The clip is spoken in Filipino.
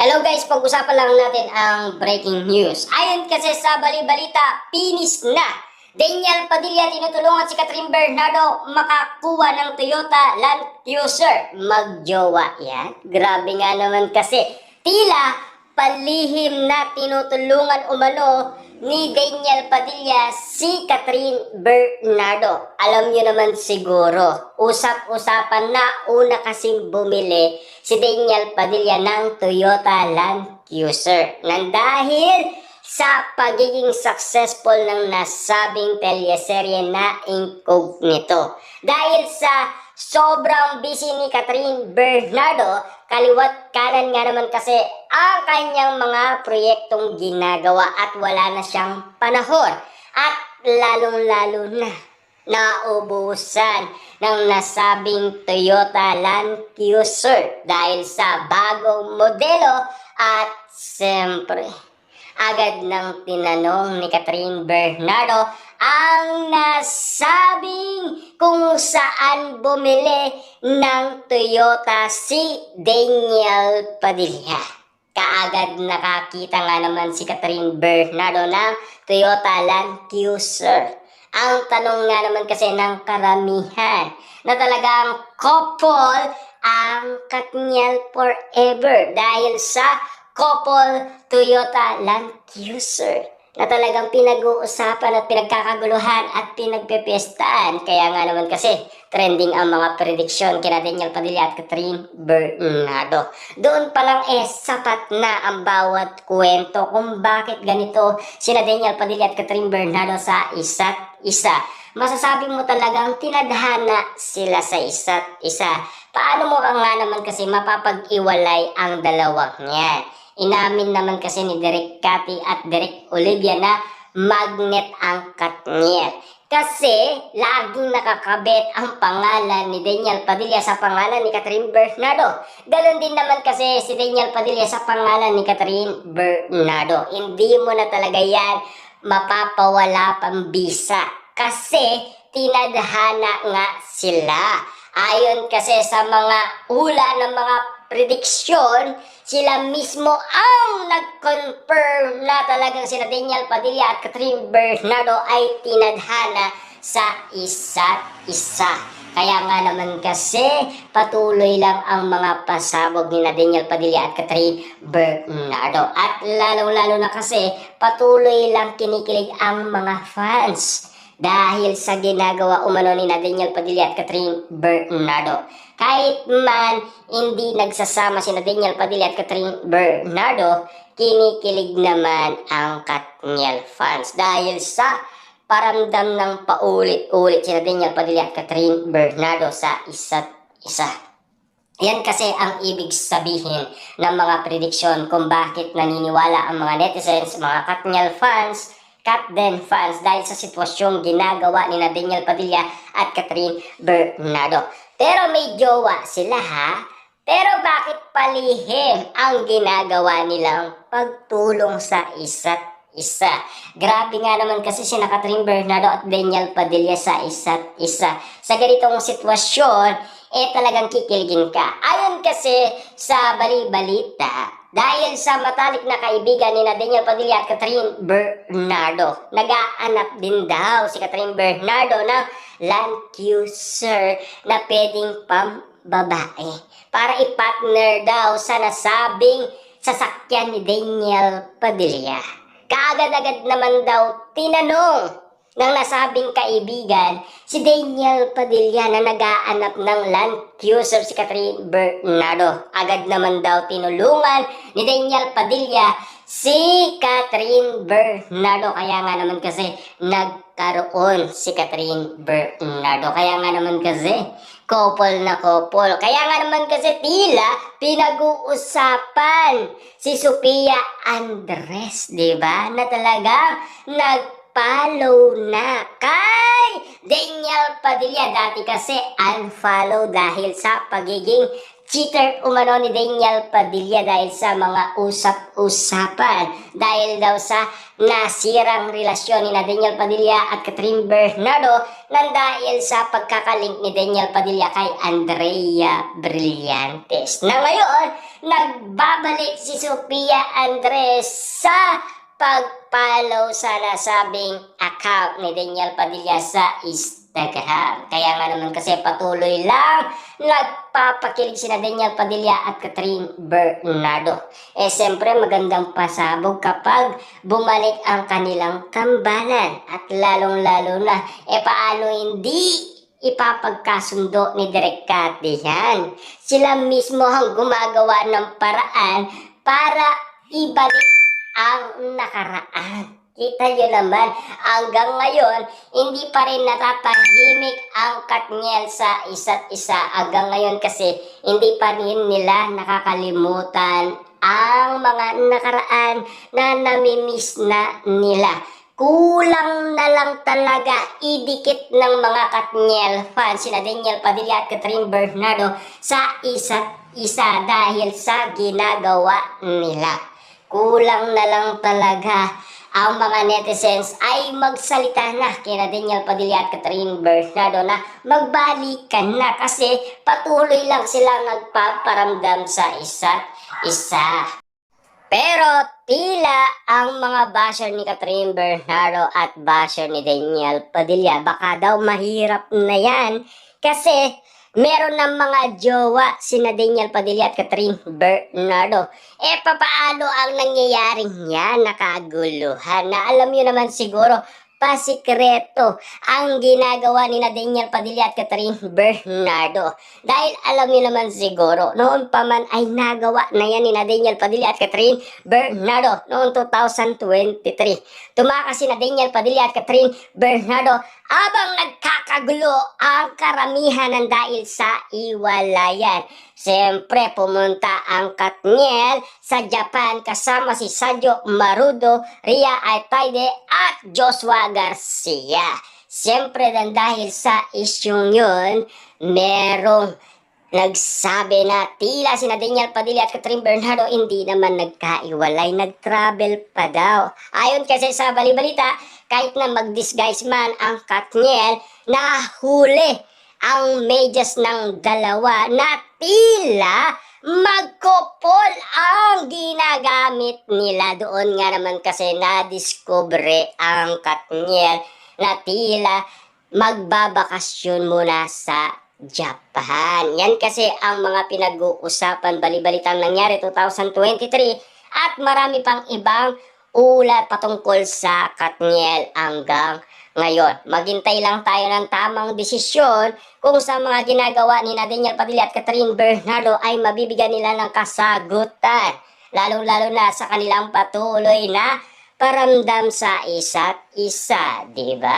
Hello guys, pag-usapan lang natin ang breaking news. Ayon kasi sa bali-balita, finish na. Daniel Padilla tinutulungan si Catherine Bernardo makakuha ng Toyota Land Cruiser. Magjowa yan. Grabe nga naman kasi. Tila palihim na tinutulungan umano ni Daniel Padilla si Catherine Bernardo. Alam niyo naman siguro, usap-usapan na una kasing bumili si Daniel Padilla ng Toyota Land Cruiser. Nang dahil sa pagiging successful ng nasabing teleserye na Incognito. Dahil sa sobrang busy ni Catherine Bernardo, kaliwat kanan nga naman kasi ang kanyang mga proyektong ginagawa at wala na siyang panahon. At lalong-lalo na naubusan ng nasabing Toyota Land Cruiser dahil sa bagong modelo at siyempre agad nang tinanong ni Catherine Bernardo ang nasabing kung saan bumili ng Toyota si Daniel Padilla. Kaagad nakakita nga naman si Catherine Bernardo ng Toyota Land Cruiser. Ang tanong nga naman kasi ng karamihan na talagang couple ang Katniel forever dahil sa couple Toyota Land Cruiser na talagang pinag-uusapan at pinagkakaguluhan at pinagpepestaan. Kaya nga naman kasi trending ang mga prediksyon kina Daniel Padilla at Catherine Bernardo. Doon pa lang sapat na ang bawat kwento kung bakit ganito sina Daniel Padilla at Catherine Bernardo sa isa't isa. Masasabi mo talagang tinadhana sila sa isa't isa. Paano mo nga naman kasi mapapag-iwalay ang dalawang yan? Inamin naman kasi ni Direk Cathy at Direk Olivia na magnet ang Katniel. Kasi laging nakakabit ang pangalan ni Daniel Padilla sa pangalan ni Catherine Bernardo. Ganon din naman kasi si Daniel Padilla sa pangalan ni Catherine Bernardo. Hindi mo na talaga yan mapapawala pambisa. Kasi tinadhana nga sila. Ayon kasi sa mga ula ng mga prediksyon, sila mismo ang nag-confirm na talagang sila Daniel Padilla at Catherine Bernardo ay tinadhana sa isa't isa. Kaya nga naman kasi patuloy lang ang mga pasabog ni Daniel Padilla at Catherine Bernardo. At lalong-lalo na kasi patuloy lang kinikilig ang mga fans dahil sa ginagawa umano ni Daniel Padilla at Catherine Bernardo. Kahit man hindi nagsasama si Daniel Padilla at Catherine Bernardo, kinikilig naman ang Katniel fans dahil sa paramdam ng paulit-ulit si Daniel Padilla at Catherine Bernardo sa isa't isa. Yan kasi ang ibig sabihin ng mga prediksyon kung bakit naniniwala ang mga netizens, mga Katniel fans, Katden fans dahil sa sitwasyong ginagawa ni Daniel Padilla at Catherine Bernardo. Pero may jowa sila ha. Pero bakit palihim ang ginagawa nilang pagtulong sa isa't isa? Grabe nga naman kasi sina Catherine Bernardo at Daniel Padilla sa isa't isa. Sa ganitong sitwasyon, talagang kikiligin ka. Ayon kasi sa bali-balita, dahil sa matalik na kaibigan ni Daniel Padilla at Catherine Bernardo, nag-aanap din daw si Catherine Bernardo ng Land Cruiser na pwedeng pambabae para i-partner daw sa nasabing sasakyan ni Daniel Padilla. Kaagad-agad naman daw tinanong ng nasabing kaibigan si Daniel Padilla na nag-aanap ng Land Cruiser si Catherine Bernardo. Agad naman daw tinulungan ni Daniel Padilla si Catherine Bernardo. Kaya nga naman kasi nagkaroon si Catherine Bernardo. Kaya nga naman kasi couple na couple. Kaya nga naman kasi tila pinag-uusapan si Sofia Andres, diba? Na talagang follow na kay Daniel Padilla. Dati kasi unfollow dahil sa pagiging cheater umano ni Daniel Padilla dahil sa mga usap-usapan. Dahil daw sa nasirang relasyon ni Daniel Padilla at Catherine Bernardo nang dahil sa pagkakalink ni Daniel Padilla kay Andrea Brillantes. Na ngayon, nagbabalik si Sophia Andres sa pag-follow sa nasabing account ni Daniel Padilla sa Instagram. Kaya nga naman kasi patuloy lang nagpapakilig sina Daniel Padilla at Catherine Bernardo. Siyempre magandang pasabog kapag bumalik ang kanilang tambalan. At lalong-lalo na, paano hindi ipapagkasundo ni Direk Cathy yan? Sila mismo ang gumagawa ng paraan para ibalik ang nakaraan. Kita nyo naman, hanggang ngayon, hindi pa rin natatahimik ang Katniel sa isa't isa. Hanggang ngayon kasi, hindi pa rin nila nakakalimutan ang mga nakaraan na namimiss na nila. Kulang na lang talaga idikit ng mga Katniel fans sina Daniel Padilla at Catherine Bernardo sa isa't isa dahil sa ginagawa nila. Kulang na lang talaga ang mga netizens ay magsalita na kina Daniel Padilla at Catherine Bernardo na magbalikan na kasi patuloy lang silang nagpaparamdam sa isa't isa. Pero tila ang mga basher ni Catherine Bernardo at basher ni Daniel Padilla baka daw mahirap na yan kasi meron ng mga jowa sina Daniel Padilla at Catherine Bernardo. Papaano ang nangyayaring yan? Nakaguluhan na alam nyo naman siguro pasikreto ang ginagawa ni Daniel Padilla at Catherine Bernardo. Dahil alam niyo naman siguro, noon pa man ay nagawa na yan ni Daniel Padilla at Catherine Bernardo noong 2023. Tumakas si Daniel Padilla at Catherine Bernardo habang nagkakagulo ang karamihan ng dahil sa iwalayan. Siyempre, pumunta ang Katniel sa Japan kasama si Sergio Marudo, Ria Artaide at Joshua Garcia. Siyempre, dahil sa isyong yun, merong nagsabi na tila sina Daniel Padilla at Catherine Bernardo hindi naman nagkaiwalay, nag-travel pa daw. Ayon kasi sa balibalita, kahit na mag-disguise man ang Katniel, nahuli ang medyas ng dalawa na tila magkupol ang ginagamit nila. Doon nga naman kasi nadiskubre ang Katniel na tila magbabakasyon muna sa Japan. Yan kasi ang mga pinag-uusapan balibalitang nangyari 2023 at marami pang ibang ulat patungkol sa Katniel hanggang ngayon. Maghintay lang tayo ng tamang desisyon kung sa mga ginagawa ni Daniel Padilla at Catherine Bernardo ay mabibigyan nila ng kasagutan. Lalong-lalo na sa kanilang patuloy na paramdam sa isa't isa, di ba?